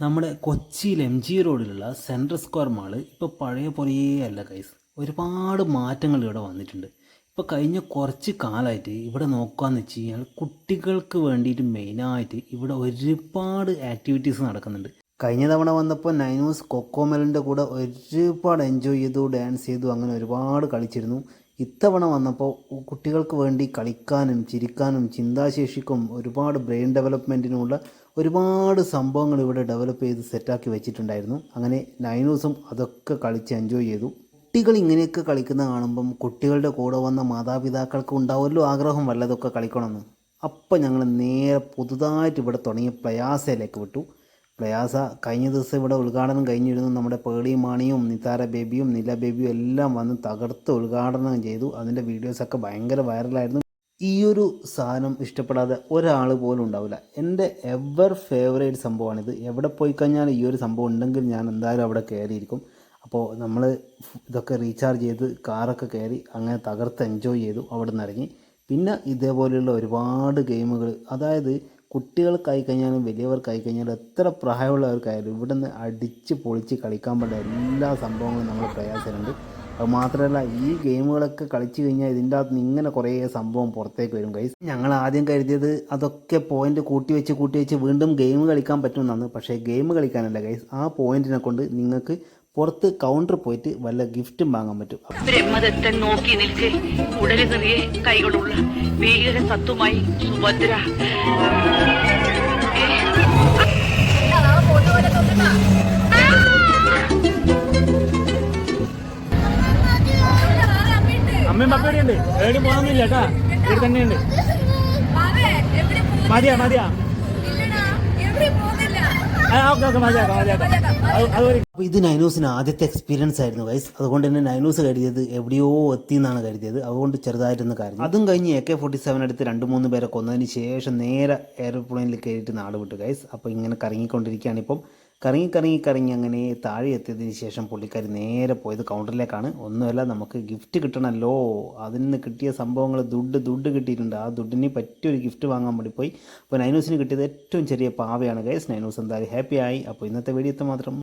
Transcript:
നമ്മുടെ കൊച്ചിയിൽ MG റോഡിലുള്ള സെൻട്രൽ സ്ക്വയർ മാള് ഇപ്പോൾ പഴയ പോലെയേ അല്ല ഗൈസ്. ഒരുപാട് മാറ്റങ്ങൾ ഇവിടെ വന്നിട്ടുണ്ട്. ഇപ്പോൾ കഴിഞ്ഞ കുറച്ച് കാലമായിട്ട് ഇവിടെ നോക്കുകയെന്ന് വെച്ച് കഴിഞ്ഞാൽ കുട്ടികൾക്ക് വേണ്ടിയിട്ട് മെയിനായിട്ട് ഇവിടെ ഒരുപാട് ആക്ടിവിറ്റീസ് നടക്കുന്നുണ്ട്. കഴിഞ്ഞ തവണ വന്നപ്പോൾ നൈനൂസ് കൊക്കോമെലിൻ്റെ കൂടെ ഒരുപാട് എൻജോയ് ചെയ്തു, ഡാൻസ് ചെയ്തു, അങ്ങനെ ഒരുപാട് കളിച്ചിരുന്നു. ഇത്തവണ വന്നപ്പോൾ കുട്ടികൾക്ക് വേണ്ടി കളിക്കാനും ചിരിക്കാനും ചിന്താശേഷിക്കും ഒരുപാട് ബ്രെയിൻ ഡെവലപ്മെൻറ്റിനുമുള്ള ഒരുപാട് സംഭവങ്ങൾ ഇവിടെ ഡെവലപ്പ് ചെയ്ത് സെറ്റാക്കി വെച്ചിട്ടുണ്ടായിരുന്നു. അങ്ങനെ നൈനൂസും അതൊക്കെ കളിച്ച് എൻജോയ് ചെയ്തു. കുട്ടികൾ ഇങ്ങനെയൊക്കെ കളിക്കുന്ന കാണുമ്പം കുട്ടികളുടെ കൂടെ വന്ന മാതാപിതാക്കൾക്ക് ഉണ്ടാവുമല്ലോ ആഗ്രഹം വല്ലതൊക്കെ കളിക്കണമെന്ന്. അപ്പം ഞങ്ങൾ നേരെ പുതുതായിട്ട് ഇവിടെ തുടങ്ങിയ പ്ലയാസയിലേക്ക് വിട്ടു. പ്ലയാസ കഴിഞ്ഞ ദിവസം ഇവിടെ ഉദ്ഘാടനം കഴിഞ്ഞിരുന്നു. നമ്മുടെ പേളി മാണിയും നിതാര ബേബിയും നില ബേബിയും എല്ലാം വന്ന് തകർത്ത് ഉദ്ഘാടനം ചെയ്തു. അതിൻ്റെ വീഡിയോസൊക്കെ ഭയങ്കര വൈറലായിരുന്നു. ഈയൊരു സാധനം ഇഷ്ടപ്പെടാതെ ഒരാൾ പോലും ഉണ്ടാവില്ല. എൻ്റെ എവർ ഫേവറേറ്റ് സംഭവമാണിത്. എവിടെ പോയി കഴിഞ്ഞാൽ ഈ ഒരു സംഭവം ഉണ്ടെങ്കിൽ ഞാൻ എന്തായാലും അവിടെ കയറിയിരിക്കും. അപ്പോൾ നമ്മൾ ഇതൊക്കെ റീചാർജ് ചെയ്ത് കാറൊക്കെ കയറി അങ്ങനെ തകർത്ത് എൻജോയ് ചെയ്തു. അവിടെ നിന്ന് ഇറങ്ങി. പിന്നെ ഇതേപോലെയുള്ള ഒരുപാട് ഗെയിമുകൾ, അതായത് കുട്ടികൾക്കായി കഴിഞ്ഞാലും വലിയവർക്കായി കഴിഞ്ഞാലും എത്ര പ്രായമുള്ളവർക്കായാലും ഇവിടെ നിന്ന് അടിച്ച് പൊളിച്ച് കളിക്കാൻ പറ്റുന്ന എല്ലാ സംഭവങ്ങളും നമ്മൾ പ്രയാസമുണ്ട്. അത് മാത്രമല്ല, ഈ ഗെയിമുകളൊക്കെ കളിച്ചു കഴിഞ്ഞാൽ ഇതിൻ്റെ അകത്ത് നിന്ന് ഇങ്ങനെ കുറേ സംഭവം പുറത്തേക്ക് വരും ഗൈസ്. ഞങ്ങൾ ആദ്യം കരുതിയത് അതൊക്കെ പോയിന്റ് കൂട്ടി വെച്ച് വീണ്ടും ഗെയിം കളിക്കാൻ പറ്റുമെന്നാണ്. പക്ഷേ ഗെയിം കളിക്കാനല്ല ഗൈസ്, ആ പോയിന്റിനെ കൊണ്ട് നിങ്ങൾക്ക് പുറത്ത് കൗണ്ടർ പോയിട്ട് വല്ല ഗിഫ്റ്റും വാങ്ങാൻ പറ്റും. ബ്രഹ്മദത്തൻ നോക്കി നിൽക്കെ ഉടലെ നിറയെ കൈകളുള്ള ഭീകര സത്വമായി സുഭദ്ര. അമ്മയും പപ്പയുണ്ട്, എവിടെയും പോകുന്നില്ല കേട്ടാ, ഇവിടെ തന്നെയുണ്ട്. മതിയാ മതിയാ അപ്പോൾ ഇത് നൈനൂസിന് ആദ്യത്തെ എക്സ്പീരിയൻസ് ആയിരുന്നു ഗൈസ്. അതുകൊണ്ട് തന്നെ നൈനൂസ് കരുതിയത് എവിടെയോ എത്തി എന്നാണ് കരുതിയത്. അതുകൊണ്ട് ചെറുതായിട്ടൊന്ന് കാര്യം. അതും കഴിഞ്ഞ് AK-47 എടുത്ത് 2-3 പേരെ കൊന്നതിന് ശേഷം നേരെ എയർപ്ലെയിനിൽ കയറിയിട്ട് നാട് വിട്ടു ഗൈസ്. അപ്പോൾ ഇങ്ങനെ കറങ്ങിക്കൊണ്ടിരിക്കുകയാണ്. ഇപ്പം കറങ്ങി അങ്ങനെ താഴെ എത്തിയതിന് ശേഷം പുള്ളിക്കാർ നേരെ പോയത് കൗണ്ടറിലേക്കാണ്. ഒന്നുമല്ല, നമുക്ക് ഗിഫ്റ്റ് കിട്ടണമല്ലോ. അതിൽ നിന്ന് കിട്ടിയ സംഭവങ്ങൾ ദുഡ് കിട്ടിയിട്ടുണ്ട്. ആ ദുഡിന് പറ്റിയൊരു ഗിഫ്റ്റ് വാങ്ങാൻ വേണ്ടി പോയി. അപ്പോൾ നൈനൂസിന് കിട്ടിയത് ഏറ്റവും ചെറിയ പാവയാണ് ഗൈസ്. നൈനൂസ് എന്തായാലും ഹാപ്പിയായി. അപ്പോൾ ഇന്നത്തെ വീഡിയോ മാത്രം.